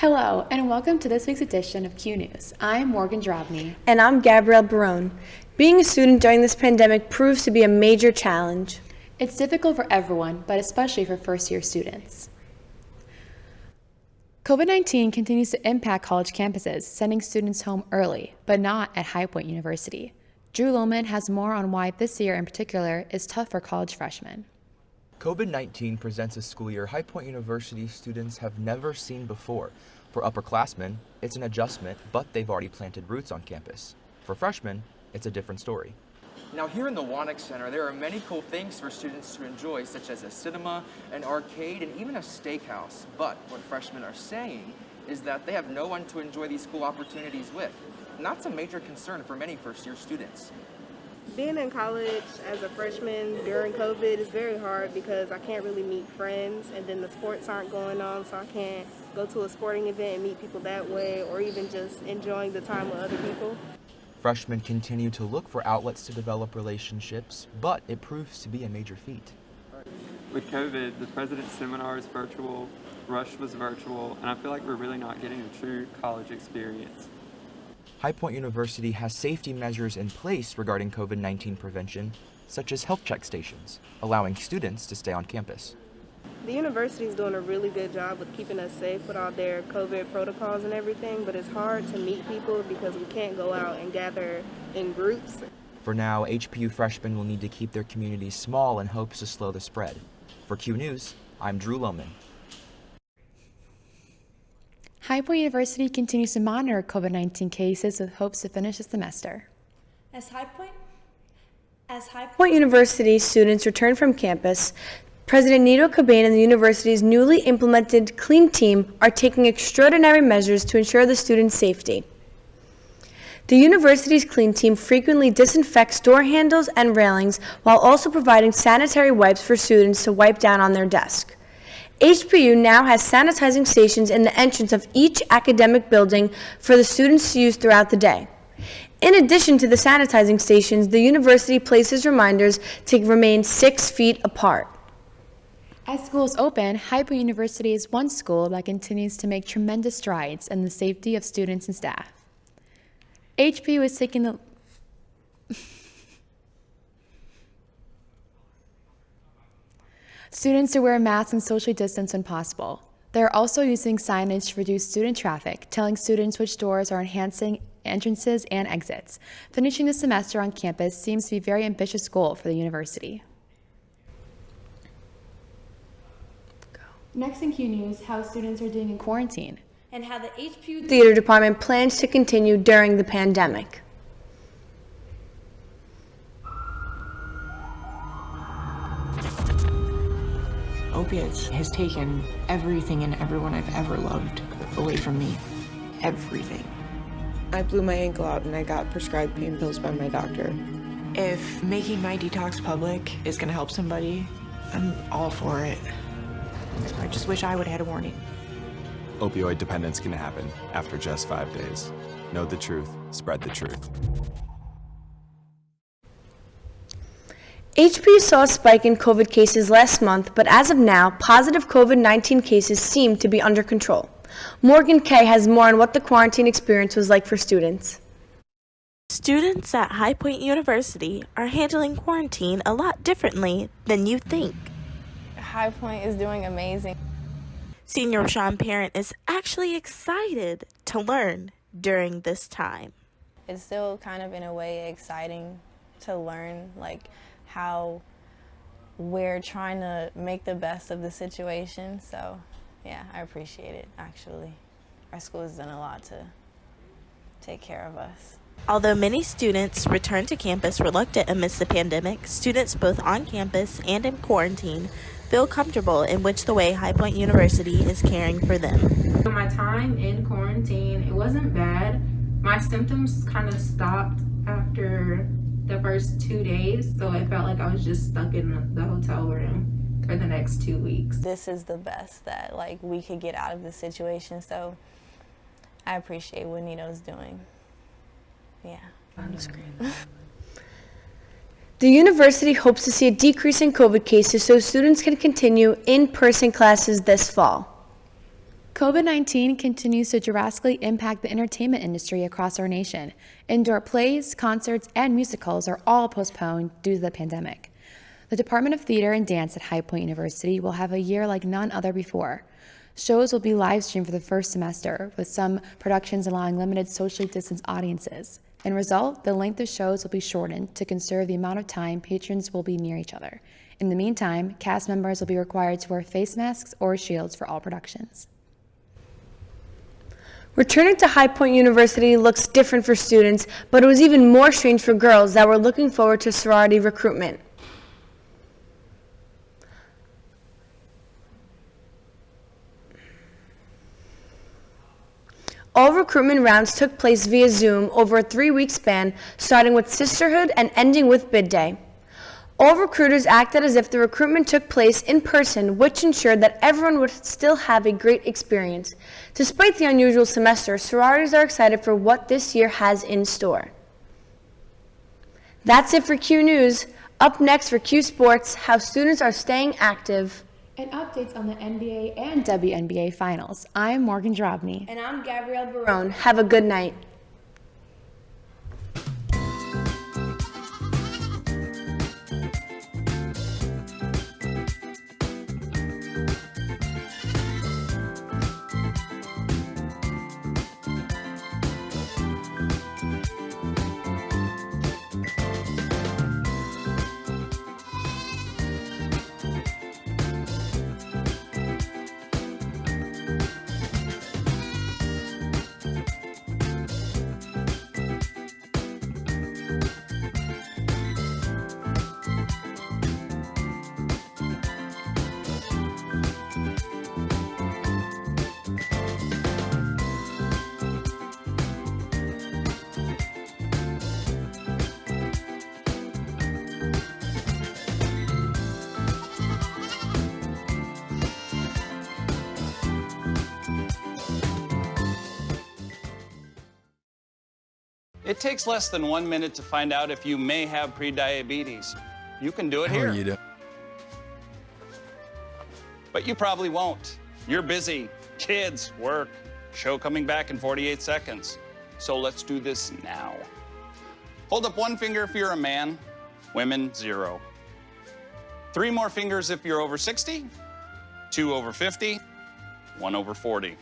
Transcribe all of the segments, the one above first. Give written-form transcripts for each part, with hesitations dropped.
Hello, and welcome to this week's edition of Q News. I'm Morgan Drobny. And I'm Gabrielle Barone. Being a student during this pandemic proves to be a major challenge. It's difficult for everyone, but especially for first-year students. COVID-19 continues to impact college campuses, sending students home early, but not at High Point University. Drew Lohman has more on why this year in particular is tough for college freshmen. COVID-19 presents a school year High Point University students have never seen before. For upperclassmen, it's an adjustment, but they've already planted roots on campus. For freshmen, it's a different story. Now here in the Wanek Center, there are many cool things for students to enjoy, such as a cinema, an arcade, and even a steakhouse. But what freshmen are saying is that they have no one to enjoy these cool opportunities with. And that's a major concern for many first-year students. Being in college as a freshman during COVID is very hard because I can't really meet friends, and then the sports aren't going on, so I can't go to a sporting event and meet people that way, or even just enjoying the time with other people. Freshmen continue to look for outlets to develop relationships, but it proves to be a major feat. With COVID, the president's seminar is virtual, Rush was virtual, and I feel like we're really not getting a true college experience. High Point University has safety measures in place regarding COVID-19 prevention, such as health check stations, allowing students to stay on campus. The university is doing a really good job with keeping us safe with all their COVID protocols and everything, but it's hard to meet people because we can't go out and gather in groups. For now, HPU freshmen will need to keep their communities small in hopes to slow the spread. For Q News, I'm Drew Lohman. High Point University continues to monitor COVID-19 cases with hopes to finish the semester. As High Point University students return from campus, President Nito Cobain and the university's newly implemented Clean Team are taking extraordinary measures to ensure the students' safety. The university's Clean Team frequently disinfects door handles and railings while also providing sanitary wipes for students to wipe down on their desk. HPU now has sanitizing stations in the entrance of each academic building for the students to use throughout the day. In addition to the sanitizing stations, the university places reminders to remain 6 feet apart. As schools open, High Point University is one school that continues to make tremendous strides in the safety of students and staff. HPU is taking the students to wear masks and socially distance when possible. They are also using signage to reduce student traffic, telling students which doors are enhancing entrances and exits. Finishing the semester on campus seems to be a very ambitious goal for the university. Next in Q News, how students are doing in quarantine. And how the HPU Theater Department plans to continue during the pandemic. Opiates has taken everything and everyone I've ever loved away from me. Everything. I blew my ankle out and I got prescribed pain pills by my doctor. If making my detox public is gonna help somebody, I'm all for it. I just wish I would have had a warning. Opioid dependence can happen after just 5 days. Know the truth, spread the truth. HPU saw a spike in COVID cases last month, but as of now, positive COVID-19 cases seem to be under control. Morgan Kay has more on what the quarantine experience was like for students. Students at High Point University are handling quarantine a lot differently than you think. High Point is doing amazing. Senior Sean Parent is actually excited to learn during this time. It's still kind of in a way exciting to learn how we're trying to make the best of the situation. So yeah, I appreciate it actually. Our school has done a lot to take care of us. Although many students return to campus reluctant amidst the pandemic, students both on campus and in quarantine feel comfortable in which the way High Point University is caring for them. My time in quarantine, it wasn't bad. My symptoms kind of stopped after the first 2 days, so it felt like I was just stuck in the hotel room for the next 2 weeks. This is the best that we could get out of the situation, so I appreciate what Nito's doing. Yeah. On the screen. The university hopes to see a decrease in COVID cases so students can continue in-person classes this fall. COVID-19 continues to drastically impact the entertainment industry across our nation. Indoor plays, concerts, and musicals are all postponed due to the pandemic. The Department of Theater and Dance at High Point University will have a year like none other before. Shows will be live streamed for the first semester, with some productions allowing limited socially distanced audiences. In result, the length of shows will be shortened to conserve the amount of time patrons will be near each other. In the meantime, cast members will be required to wear face masks or shields for all productions. Returning to High Point University looks different for students, but it was even more strange for girls that were looking forward to sorority recruitment. All recruitment rounds took place via Zoom over a 3-week span, starting with sisterhood and ending with bid day. All recruiters acted as if the recruitment took place in person, which ensured that everyone would still have a great experience. Despite the unusual semester, sororities are excited for what this year has in store. That's it for Q News. Up next for Q Sports, how students are staying active. And updates on the NBA and WNBA finals. I'm Morgan Drobny. And I'm Gabrielle Barone. Have a good night. It takes less than 1 minute to find out if you may have prediabetes. You can do it here. You do. But you probably won't. You're busy. Kids, work, show coming back in 48 seconds. So let's do this now. Hold up 1 finger if you're a man, women, 0. 3 more fingers if you're over 60, 2 over 50, 1 over 40.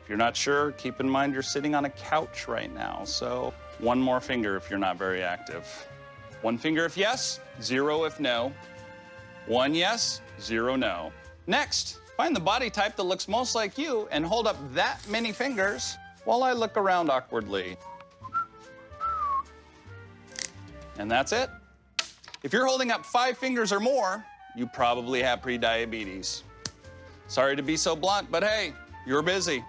If you're not sure, keep in mind you're sitting on a couch right now, so 1 more finger if you're not very active. 1 finger if yes, 0 if no. 1 yes, 0 no. Next, find the body type that looks most like you and hold up that many fingers while I look around awkwardly. And that's it. If you're holding up 5 fingers or more, you probably have prediabetes. Sorry to be so blunt, but hey, you're busy.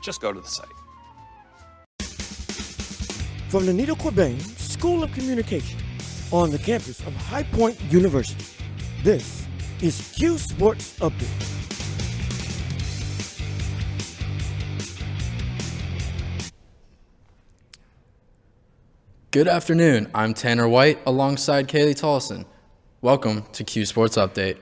Just go to the site. From the Nito Corbin School of Communication on the campus of High Point University, this is Q Sports Update. Good afternoon. I'm Tanner White alongside Kaylee Tolleson. Welcome to Q Sports Update.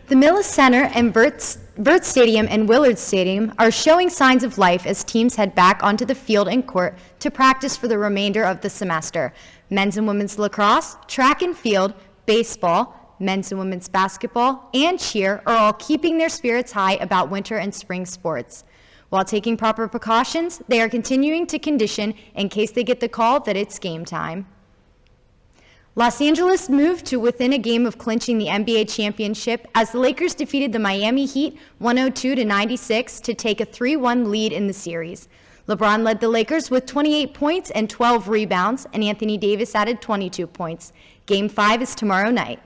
The Millis Center and Burt Stadium and Willard Stadium are showing signs of life as teams head back onto the field and court to practice for the remainder of the semester. Men's and women's lacrosse, track and field, baseball, men's and women's basketball, and cheer are all keeping their spirits high about winter and spring sports. While taking proper precautions, they are continuing to condition in case they get the call that it's game time. Los Angeles moved to within a game of clinching the NBA championship as the Lakers defeated the Miami Heat 102-96 to take a 3-1 lead in the series. LeBron led the Lakers with 28 points and 12 rebounds, and Anthony Davis added 22 points. Game 5 is tomorrow night.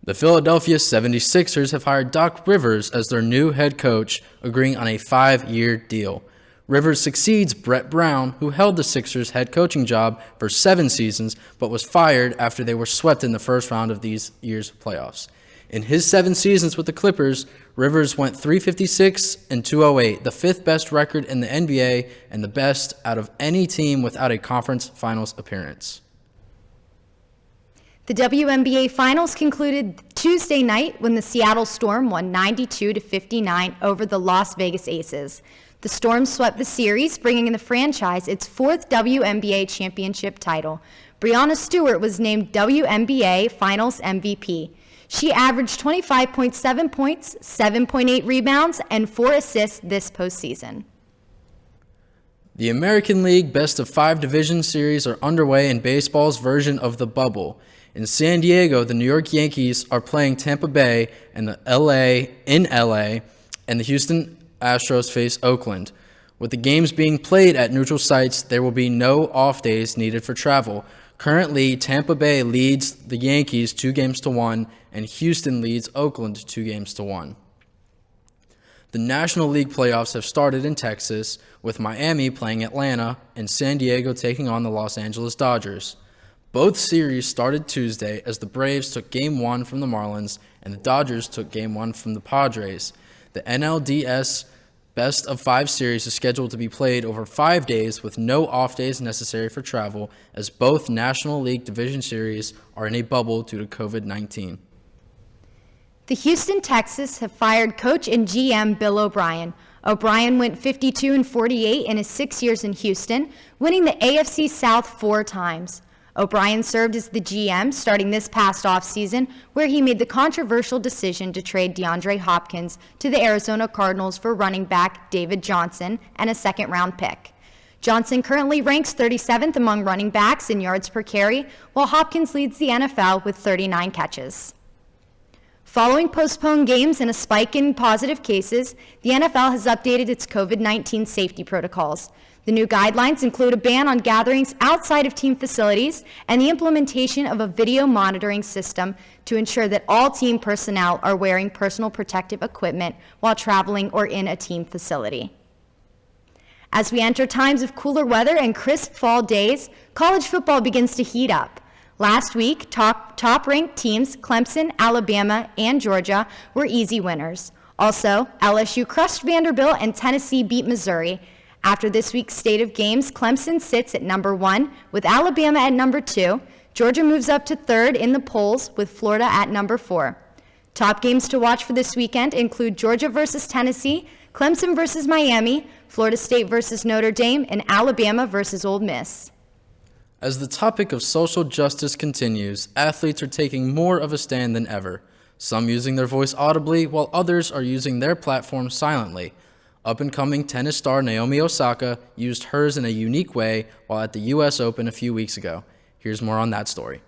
The Philadelphia 76ers have hired Doc Rivers as their new head coach, agreeing on a 5-year deal. Rivers succeeds Brett Brown, who held the Sixers' head coaching job for 7 seasons, but was fired after they were swept in the first round of these year's playoffs. In his 7 seasons with the Clippers, Rivers went .356 and .208, the 5th best record in the NBA and the best out of any team without a conference finals appearance. The WNBA Finals concluded Tuesday night when the Seattle Storm won 92-59 over the Las Vegas Aces. The Storm swept the series, bringing the franchise its fourth WNBA championship title. Breanna Stewart was named WNBA Finals MVP. She averaged 25.7 points, 7.8 rebounds, and 4 assists this postseason. The American League Best of 5 Division Series are underway in baseball's version of the bubble. In San Diego, the New York Yankees are playing Tampa Bay and the LA, and the Houston Astros face Oakland. With the games being played at neutral sites, there will be no off days needed for travel. Currently, Tampa Bay leads the Yankees 2-1, and Houston leads Oakland 2-1. The National League playoffs have started in Texas, with Miami playing Atlanta and San Diego taking on the Los Angeles Dodgers. Both series started Tuesday as the Braves took Game 1 from the Marlins and the Dodgers took Game 1 from the Padres. The NLDS Best of 5 series is scheduled to be played over 5 days with no off days necessary for travel, as both National League Division Series are in a bubble due to COVID-19. The Houston Texans have fired coach and GM Bill O'Brien. O'Brien went 52-48 in his 6 years in Houston, winning the AFC South 4 times. O'Brien served as the GM starting this past offseason, where he made the controversial decision to trade DeAndre Hopkins to the Arizona Cardinals for running back David Johnson and a second-round pick. Johnson currently ranks 37th among running backs in yards per carry, while Hopkins leads the NFL with 39 catches. Following postponed games and a spike in positive cases, the NFL has updated its COVID-19 safety protocols. The new guidelines include a ban on gatherings outside of team facilities and the implementation of a video monitoring system to ensure that all team personnel are wearing personal protective equipment while traveling or in a team facility. As we enter times of cooler weather and crisp fall days, college football begins to heat up. Last week, top-ranked teams Clemson, Alabama, and Georgia were easy winners. Also, LSU crushed Vanderbilt and Tennessee beat Missouri. After this week's state of games, Clemson sits at number 1 with Alabama at number 2. Georgia moves up to 3rd in the polls with Florida at number 4. Top games to watch for this weekend include Georgia versus Tennessee, Clemson versus Miami, Florida State versus Notre Dame, and Alabama versus Ole Miss. As the topic of social justice continues, athletes are taking more of a stand than ever, some using their voice audibly while others are using their platform silently. Up-and-coming tennis star Naomi Osaka used hers in a unique way while at the U.S. Open a few weeks ago. Here's more on that story.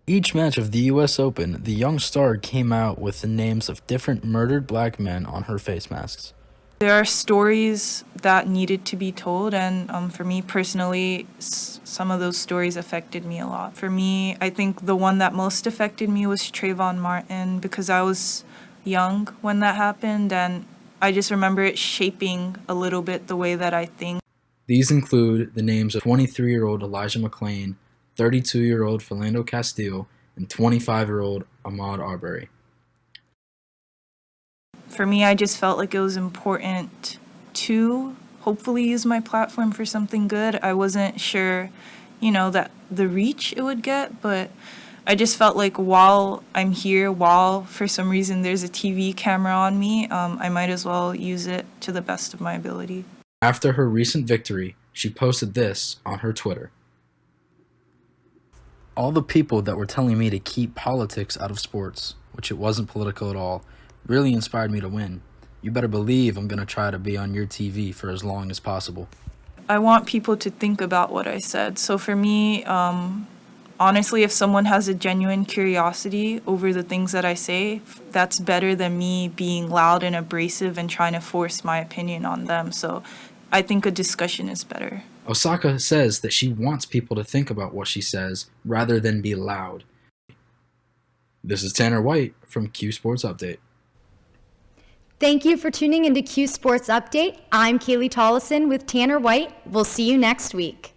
Each match of the U.S. Open, the young star came out with the names of different murdered black men on her face masks. There are stories that needed to be told, and for me personally, some of those stories affected me a lot. For me, I think the one that most affected me was Trayvon Martin, because I was young when that happened, and I just remember it shaping a little bit the way that I think. These include the names of 23-year-old Elijah McClain, 32-year-old Philando Castile, and 25-year-old Ahmaud Arbery. For me, I just felt like it was important to hopefully use my platform for something good. I wasn't sure, that the reach it would get, but I just felt like while I'm here, while for some reason there's a TV camera on me, I might as well use it to the best of my ability. After her recent victory, she posted this on her Twitter. All the people that were telling me to keep politics out of sports, which it wasn't political at all, really inspired me to win. You better believe I'm going to try to be on your TV for as long as possible. I want people to think about what I said. So for me, honestly, if someone has a genuine curiosity over the things that I say, that's better than me being loud and abrasive and trying to force my opinion on them. So I think a discussion is better. Osaka says that she wants people to think about what she says rather than be loud. This is Tanner White from Q Sports Update. Thank you for tuning into Q Sports Update. I'm Kaylee Tollison with Tanner White. We'll see you next week.